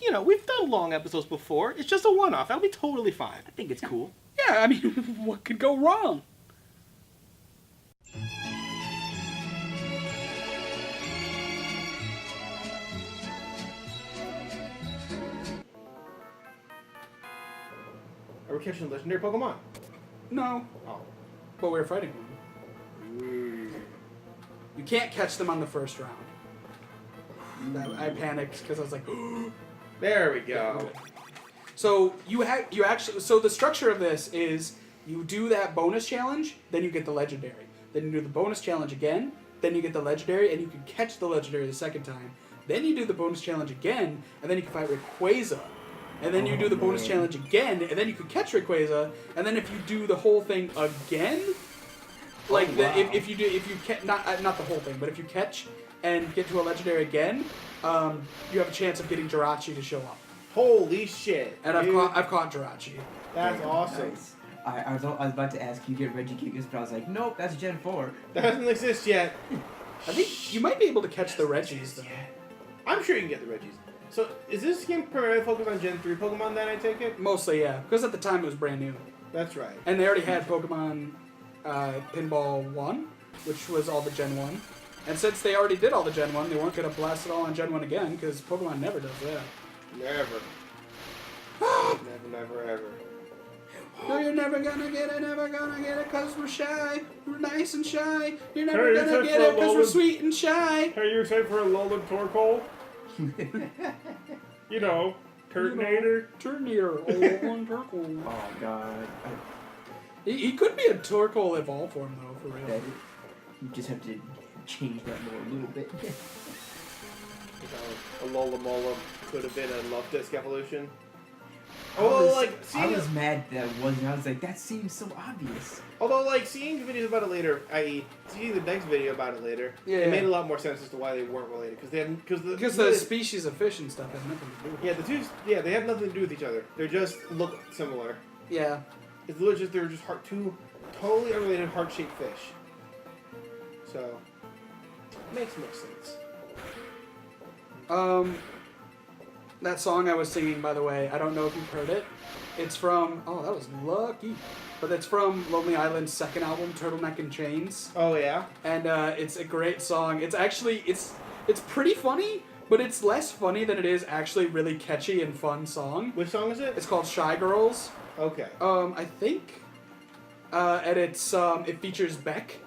you know, we've done long episodes before. It's just a one-off. That'll be totally fine. I think it's cool. Yeah, I mean, what could go wrong? Are we catching legendary Pokemon? No, Oh. but we're fighting them. You can't catch them on the first round. I panicked because I was like, There we go. So you actually the structure of this is you do that bonus challenge, then you get the legendary. Then you do the bonus challenge again, then you get the legendary, and you can catch the legendary the second time. Then you do the bonus challenge again, and then you can fight Rayquaza. And then you do the bonus challenge again, and then you can catch Rayquaza. And then if you do the whole thing again, like if you not the whole thing, but if you catch and get to a legendary again, you have a chance of getting Jirachi to show up. Holy shit. And I've caught Jirachi. That's awesome. Nice. I was about to ask you get Regigigas, but I was like, nope, that's Gen 4. That doesn't exist yet. I think you might be able to catch the Reggies, though. I'm sure you can get the Reggies. So, is this game primarily focused on Gen 3 Pokemon then, I take it? Mostly, yeah. Because at the time it was brand new. That's right. And they already had Pokemon Pinball 1, which was all the Gen 1. And since they already did all the Gen 1, they weren't going to blast it all on Gen 1 again, because Pokemon never does that. Never. Never, ever. No, you're never gonna get it, because we're shy. We're nice and shy. You're never gonna get it, because we're sweet and shy. Are you excited for a Alolan Torkoal? You know, Turtonator. Turtonator. Alolan Torkoal. Oh, God. He could be a Torkoal evolved form, though, for real. You just have to change that more a little bit. A Alola could have been a Love Disc evolution. I was mad that it wasn't. I was like, that seems so obvious. Although, like, seeing videos about it later, i.e., seeing the next video about it later, it made a lot more sense as to why they weren't related. Because the species of fish and stuff has nothing to do with it. Yeah, they have nothing to do with each other. They just look similar. Yeah. It's literally just, they're just two totally unrelated heart-shaped fish. So, makes more sense. That song I was singing, by the way, I don't know if you've heard it. It's from, oh, that was lucky. But it's from Lonely Island's second album, Turtleneck and Chains. Oh, yeah? And it's a great song. It's actually, it's pretty funny, but it's less funny than it is actually really catchy and fun song. Which song is it? It's called Shy Girls. Okay. I think. And it features Beck.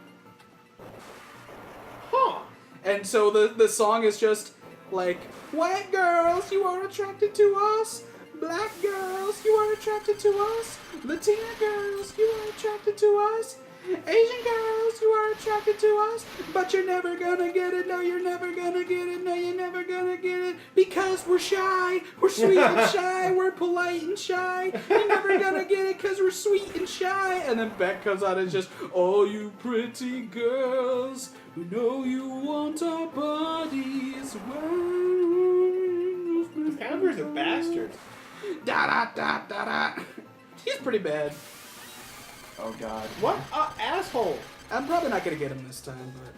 Huh. And so the song is just like, white girls, you are attracted to us. Black girls, you are attracted to us. Latina girls, you are attracted to us. Asian girls, you are attracted to us. But you're never gonna get it. No, you're never gonna get it. No, you're never gonna get it. Because we're shy. We're sweet and shy. We're polite and shy. You're never gonna get it because we're sweet and shy. And then Beck comes out and is just, all you pretty girls who know you want our bodies. This Camber's a bastard. Da da da da da. He's pretty bad. Oh, God. What a asshole. I'm probably not gonna get him this time, but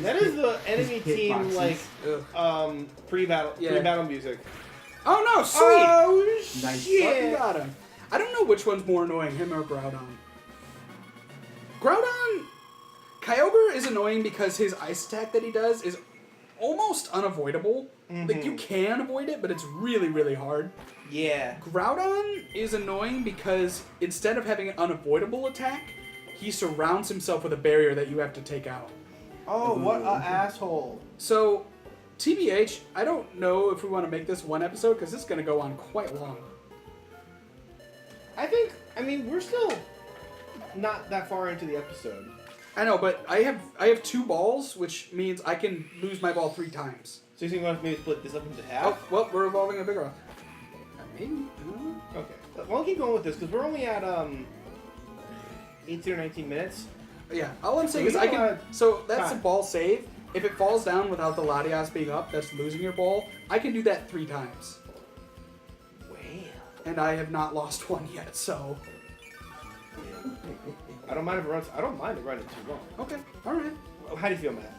That is the enemy team, ugh. pre-battle music. Oh no, sweet! Oh, Nice. shit. You got him. I don't know which one's more annoying, him or Groudon. Kyogre is annoying because his ice attack that he does is almost unavoidable. Like, you can avoid it, but it's really, really hard. Yeah. Groudon is annoying because instead of having an unavoidable attack, he surrounds himself with a barrier that you have to take out. Oh, what a asshole. So, TBH, I don't know if we want to make this one episode because it's going to go on quite long. I mean, we're still not that far into the episode. I know, but I have 2 balls, which means I can lose my ball 3 times. So you think we're going to maybe split this up into half? Oh, well, we're evolving a bigger one. Maybe. Okay. Well, I'll keep going with this, because we're only at 18 or 19 minutes. Yeah, all I'm saying is I can... So that's a ball save. If it falls down without the Latias being up, that's losing your ball. I can do that 3 times. Well. And I have not lost one yet, so... I don't mind if it runs. I don't mind it running too long. Okay, alright. How do you feel, Matt?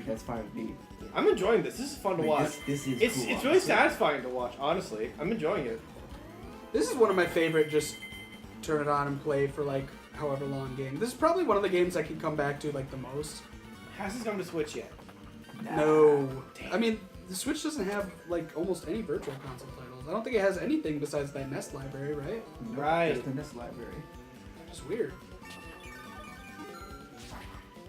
That's fine with me. I'm enjoying this. This is fun to watch. This is It's cool, really honestly. satisfying to watch. Honestly, I'm enjoying it. This is one of my favorite. Just turn it on and play for like however long game. This is probably one of the games I can come back to like the most. Has this come to Switch yet? Nah. No, Damn. I mean the Switch doesn't have like almost any virtual console titles. I don't think it has anything besides that Nest library, right? Nope, Right. Just in this library. It's weird.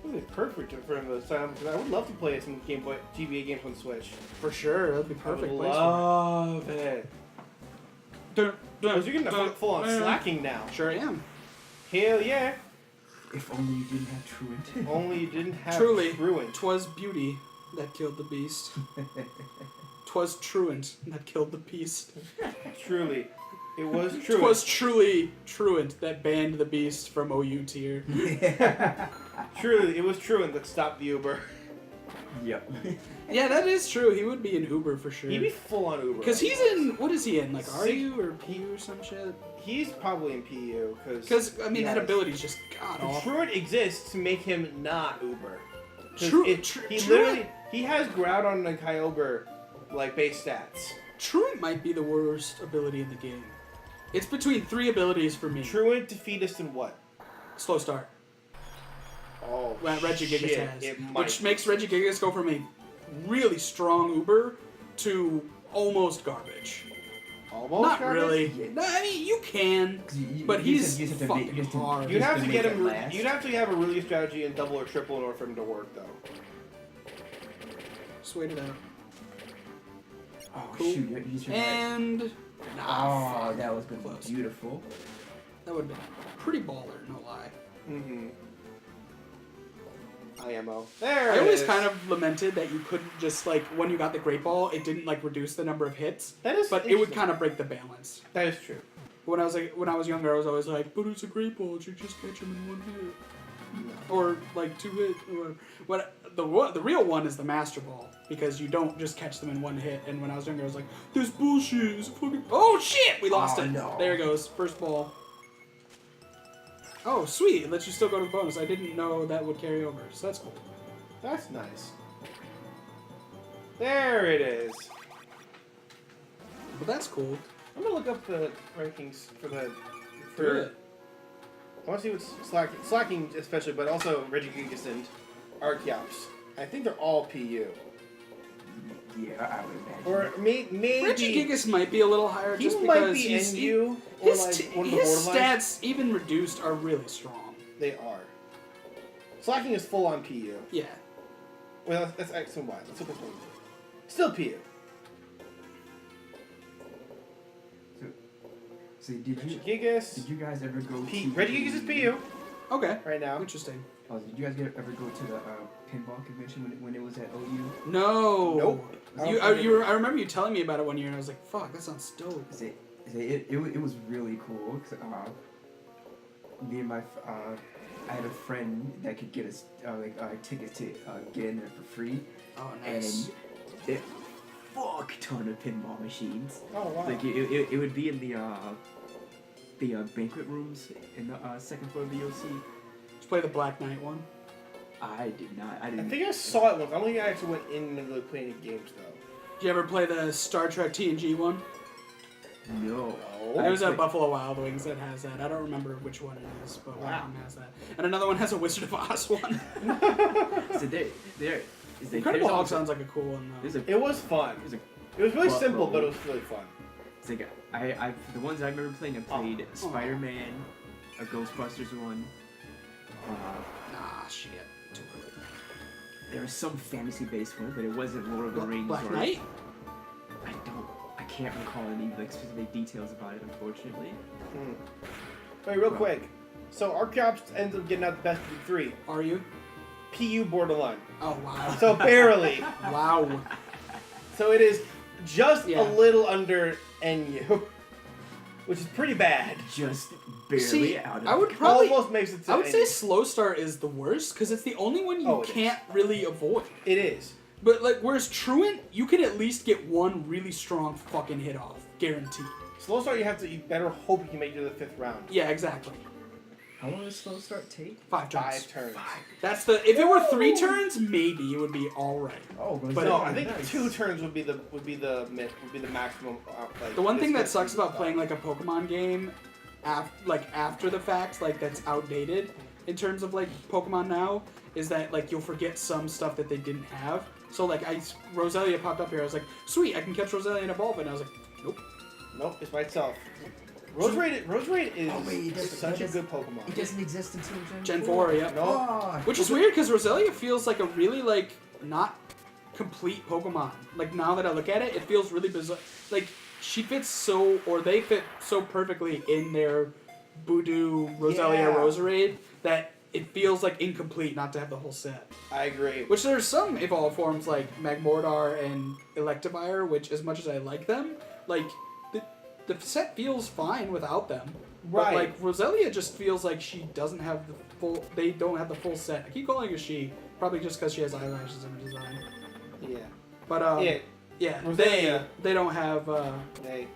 It would be perfect for him this time because I would love to play some Game Boy GBA games on Switch. For sure, that'd be perfect I would place love it. for it. Because you're getting full on slacking now. Sure am. Hell yeah. If only you didn't have Truant. Only you didn't have Truly, Truant. Twas beauty that killed the beast. Twas Truant that killed the beast. Truly. It was Truant. Twas truly Truant that banned the beast from OU tier. Truly, it was Truant that stopped the Uber. Yep. Yeah, that is true. He would be an Uber for sure. He'd be full on Uber. Because he's in, what is he in? Like Sick- RU or PU or some shit? He's probably in PU. Because, I mean, that ability's just god awful. Truant exists to make him not Uber. 'Cause he Truant- literally, he has Groudon and Kyogre, like, base stats. Truant might be the worst ability in the game. It's between 3 abilities for me. Truant, Defeatist, and what? Slow start. Oh, What Regigigas shit, has. it might Which makes Regigigas go from a really strong Uber to almost garbage. Almost Not garbage? really. Yeah. No, I mean, you can. But he's fucking hard. You'd have to get make him. it last. You'd have to have a release strategy in double or triple in order for him to work, though. Just wait it out. Oh Cool. shoot! You should And... Oh, fuck. that was been Close. beautiful. That would have been pretty baller, no lie. Mm-hmm. IMO. There I it always is. kind of lamented that you couldn't just, like, when you got the Great Ball, it didn't, like, reduce the number of hits. That is But it would interesting. kind of break the balance. That is true. When I was younger, I was always like, but it's a Great Ball, you just catch him in 1 hit. Or, like, 2 hits, or whatever. But the real one is the Master Ball, because you don't just catch them in 1 hit. And when I was younger, I was like, this bullshit is fucking... Oh, shit! We lost Oh, it. no. There it goes. First ball. Oh, sweet. It lets you still go to the bonus. I didn't know that would carry over, so that's cool. That's nice. There it is. But that's cool. I'm gonna look up the rankings for the. Do For it. I want to see what's slacking, especially, but also Regigigas and Archeops. I think they're all PU. Yeah, I would imagine. Or maybe Regigigas might be a little higher he just might because be he's, NU or his, like one of the his borderlines. stats, even reduced, are really strong. They are. Slacking is full on PU. Yeah. Well, that's X and Y. Let's look at one. Still PU. So did Regigigas. you guys ever go to Regigigas is PU Okay. right now. Interesting. Oh, did you guys ever go to the pinball convention when it was at OU? No. Nope. I remember you telling me about it one year, and I was like, "Fuck, that sounds dope." It was really cool. 'Cause, me and I had a friend that could get us tickets to get in there for free, Oh, nice. and a fuck ton of pinball machines. Oh wow. Like it would be in the banquet rooms in the second floor of the OC. Let's play the Black Knight one. I did not. I I didn't. think I saw it once. I don't think I actually went in and really played any games though. Did you ever play the Star Trek TNG one? No. There's a Buffalo Wild Wings that has that. I don't remember which one it is, but one of them has that. And another one has a Wizard of Oz one. So there. Incredible Hulk sounds like a cool one though. It was fun. It was really simple, but it was really fun. It's like the ones I remember playing, I played Spider-Man, a Ghostbusters one. Nah, shit. Too early. There was some fantasy-based one, but it wasn't Lord of the Rings. Black or Knight? I can't recall any like specific details about it, unfortunately. Wait, real quick. So Archeops ends up getting out the best of the 3. Are you? PU borderline. Oh, wow. So barely. Wow. So it is just Yeah. a little under NU, which is pretty bad. Just barely See, out of I would it. probably... Almost makes it to I would say NU. Slow Start is the worst, because it's the only one you Oh, it can't really avoid. It is. But, like, whereas Truant, you can at least get one really strong fucking hit off. Guaranteed. Slow start, you better hope you can make it to the 5th round. Yeah, exactly. How long does slow start take? 5 turns. 5 turns. That's the. If it were 3 turns, maybe it would be all right. Oh, But No, I think nice. 2 turns would be the maximum. Like, The one thing that this sucks about stuff. playing like a Pokemon game, after the fact, like that's outdated in terms of like Pokemon now, is that like you'll forget some stuff that they didn't have. So like Roselia popped up here. I was like, sweet, I can catch Roselia and evolve it. And I was like, nope. Nope, it's by itself. Roserade is Oh, wait, it doesn't- such a it good Pokemon. It doesn't exist until Gen 4, yep. No. Oh, Which is weird because Roselia feels like a really like not complete Pokemon. Like now that I look at it, it feels really bizarre. Like they fit so perfectly in their Voodoo Roselia Yeah. Roserade that it feels like incomplete not to have the whole set. I agree. Which there's some evolved forms like Magmortar and Electivire, which as much as I like them, like the set feels fine without them. But Right. like Roselia just feels like she doesn't have the full. They don't have the full set. I keep calling her she, probably just because she has eyelashes in her design. Yeah. But Yeah. they don't have They.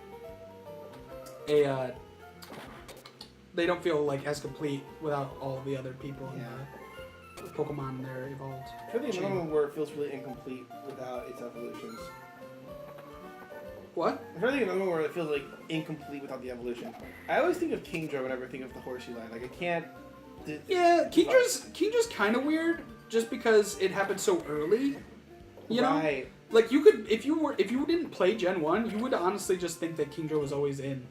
they don't feel like as complete without all of the other people in Yeah. the Pokemon they're evolved. I'm trying to think of another one where it feels really incomplete without its evolutions. What? I'm trying to think of another one where it feels like incomplete without the evolution. I always think of Kingdra whenever I think of the Horsey line. Like I can't. Yeah, Kingdra's kind of weird just because it happened so early. You know, Right. like you could if you didn't play Gen 1, you would honestly just think that Kingdra was always in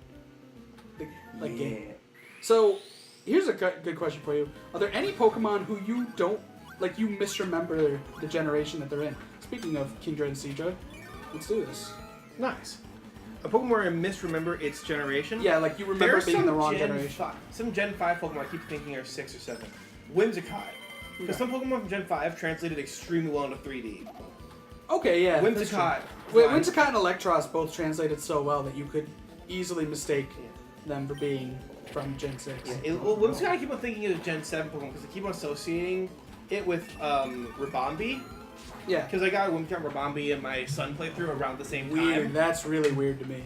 the like game. So, here's a good question for you. Are there any Pokemon who you don't like you misremember the generation that they're in? Speaking of Kingdra and Seadra, let's do this. Nice. A Pokemon where I misremember its generation. Yeah, like you remember There's being some the wrong Gen generation. some Gen 5 Pokemon I keep thinking are 6 or 7. Whimsicott. Because some Pokemon from Gen 5 translated extremely well into 3D. Okay, yeah. that's true. Whimsicott. Wait, Whimsicott and Electros both translated so well that you could easily mistake them for being from Gen 6. Whimsicott I keep on thinking is Gen 7 Pokemon because I keep on associating it with Rabombi. Yeah. Because I got Whimsicott and Rabombi in my Sun playthrough around the same Weird. time. That's really weird to me.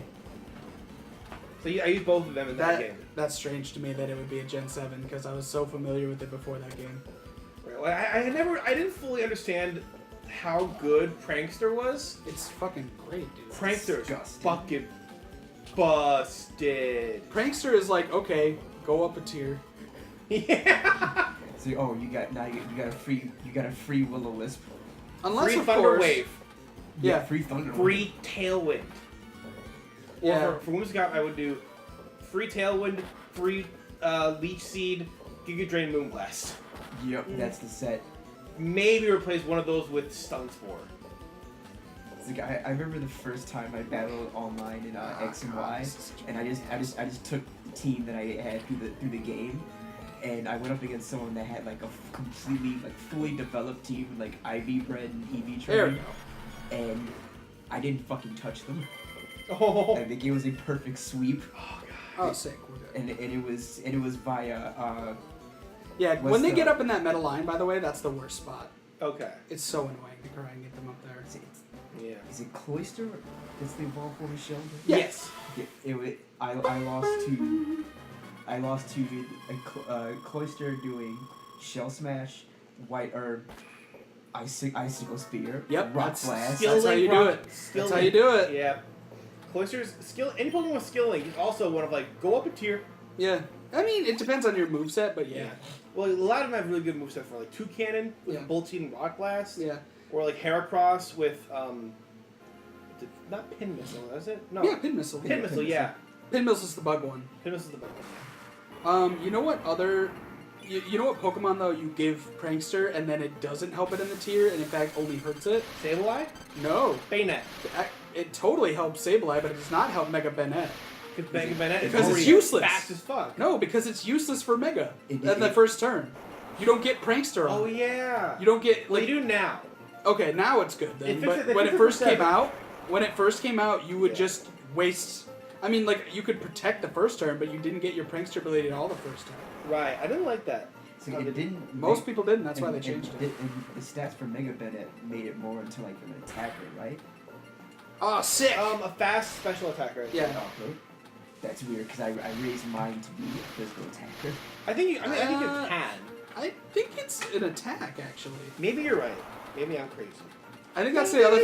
So I used both of them in that game. That's strange to me that it would be a Gen 7 because I was so familiar with it before that game. Right. Well, I didn't fully understand how good Prankster was. It's fucking great, dude. Prankster is disgusting. fucking busted. Prankster is like, okay, go up a tier. Yeah. So you got a free Will-O-Wisp. Unless Free of Thunder course, Wave. Yeah. Free Thunder. Free Tailwind. Yeah. Or for Whimsicott, I would do free Tailwind, free Leech Seed, Giga Drain, Moonblast. Yep, that's the set. Maybe replace one of those with Stun Spore. It's like, I remember the first time I battled online in X and Y, and I just took the team that I had through the game, and I went up against someone that had like a completely fully developed team with like IV bred and EV There we trained, go. and I didn't fucking touch them. Oh. I think it was a perfect sweep, Oh, sick. We're good. and it was via Yeah, what's when they the- get up in that metal line, by the way, that's the worst spot. Okay. It's so annoying to try and get them up there. Yeah. is it Cloyster? That's the evolved form of Sheldon? Yeah. Yes. I lost to Cloyster doing Shell Smash, White Herb, Icicle Spear, Yep, Rock that's Blast. skill- That's how you do it. That's how you do it. Yeah. Cloyster's skill. Any Pokemon with Skill Link is also one of like go up a tier. Yeah. I mean, it depends on your moveset, but yeah. Well, a lot of them have really good moveset for like Toucannon with Yeah. Bolt Seed and Rock Blast. Yeah. Or like Heracross with not Pin Missile, is it? No. Yeah, Pin Missile. Pin Missile, yeah. Pin Missile's the bug one. Pin Missile's the best one. You know what other... You know what Pokemon, though, you give Prankster and then it doesn't help it in the tier and in fact only hurts it? Sableye? No. Bayonet. It totally helps Sableye, but it does not help Mega Bennett. Because Bayonet is Because it's already useless. fast as fuck. No, because it's useless for Mega It- at the it- first turn. You don't get Prankster on Oh, it. yeah. You don't get... Well, like you do now. Okay, now it's good then. They fixed But it- they when fixed it it first for came 7. out, you would Yeah. just waste... I mean, like, you could protect the first turn, but you didn't get your Prankster ability at all the first turn. Right. I didn't like that. So it didn't. Most people didn't, that's why they and- changed it. And the stats for Mega Bennett made it more into like an attacker, right? Oh, sick! A fast special attacker. Yeah. Okay. That's weird because I raised mine to be a physical attacker. I think you can. I think it's an attack, actually. Maybe you're right. Maybe I'm crazy. I think that's the other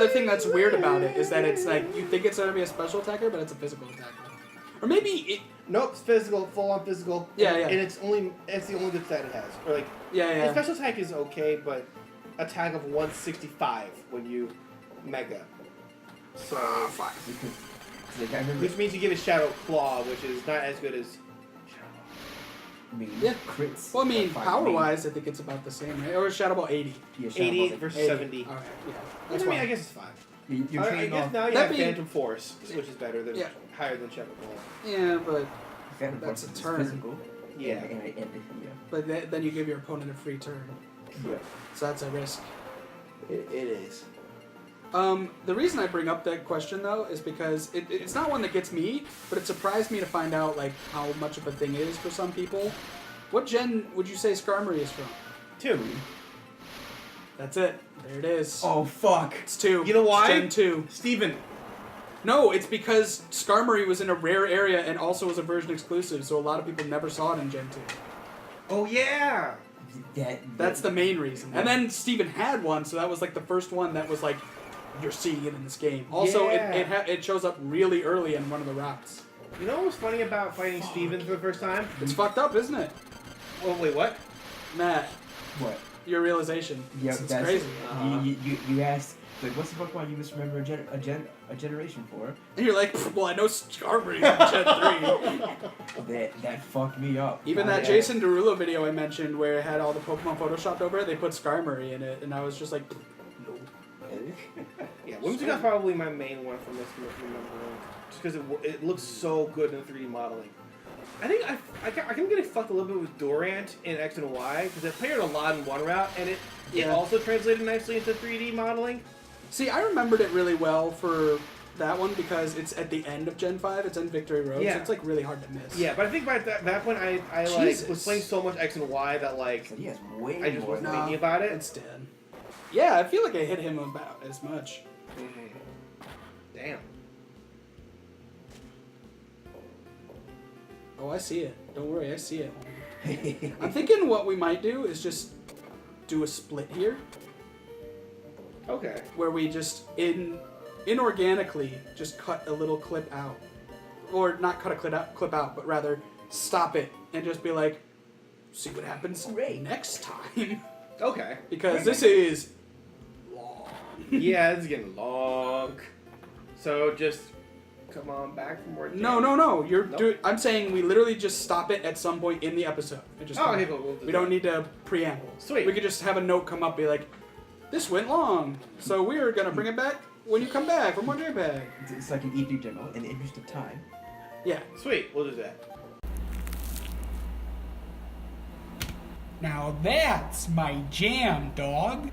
thing that's weird about it, is that it's like, you think it's going to be a special attacker, but it's a physical attacker. Or maybe it... Nope, it's physical, full on physical. Yeah, and, yeah. And it's the only good stat it has. Or like, Yeah. special attack is okay, but attack of 165 when you mega. So, Fuck. Like, I remember which means you get a Shadow Claw, which is not as good as Yeah. crits. Well, I mean, Fine. power-wise, I think it's about the same, right? Or is Shadow Ball 80? Yeah, Shadow 80 Ball, versus 80. 70. Alright, yeah. I That's mean, fine. I guess it's fine. You're I trading guess off now you That have being- Phantom Force, which is better than higher than Shadow Claw. Yeah, but Phantom that's Force a is turn. physical. Yeah. but then you give your opponent a free turn. Yeah. So that's a risk. It is. The reason I bring up that question, though, is because it's not one that gets me, but it surprised me to find out, like, how much of a thing it is for some people. What gen would you say Skarmory is from? 2. That's it. There it is. Oh fuck! It's 2. You know why? It's Gen 2. Steven. No, it's because Skarmory was in a rare area and also was a version exclusive, so a lot of people never saw it in Gen 2. Oh, yeah. That's the main reason. And then Steven had one, so that was like the first one that was like, you're seeing it in this game. Also, Yeah. it shows up really early in one of the routes. You know what was funny about fighting Steven for the first time? It's fucked up, isn't it? Oh, wait, what? Matt, What? your realization. Yeah, it's that's crazy. You asked, like, what's the Pokemon you misremember a generation for? And you're like, well, I know Skarmory in Gen 3. That fucked me up. Even that Yeah. Jason Derulo video I mentioned where it had all the Pokemon photoshopped over it, they put Skarmory in it, and I was just like, no. Yeah, Whimsica's probably my main one from this remembering. Just because it looks so good in 3D modeling. I think I can get fucked a little bit with Durant in X and Y, because I played it a lot in one route, and it also translated nicely into 3D modeling. See, I remembered it really well for that one because it's at the end of Gen 5, it's in Victory Road, Yeah. so it's like really hard to miss. Yeah, but I think by that point I like Jesus. was playing so much X and Y that like So he has way I just more. wasn't thinking about it. It's dead. Yeah, I feel like I hit him about as much. Damn. Oh, I see it. Don't worry, I see it. I'm thinking what we might do is just do a split here, Okay. where we just inorganically just cut a little clip out, or not cut a clip out, but rather stop it and just be like, see what happens next time, Okay. because this is long. Yeah, this is getting long. So just come on back for more. No. You're Nope. I'm saying we literally just stop it at some point in the episode. And just Oh, okay, cool. We'll do we don't that. need to preamble. Sweet. We could just have a note come up, be like, this went long, so we're gonna bring it back when you come back for more JPEG. It's like an epic demo in the interest of time. Yeah. Sweet. We'll do that. Now that's my jam, dog.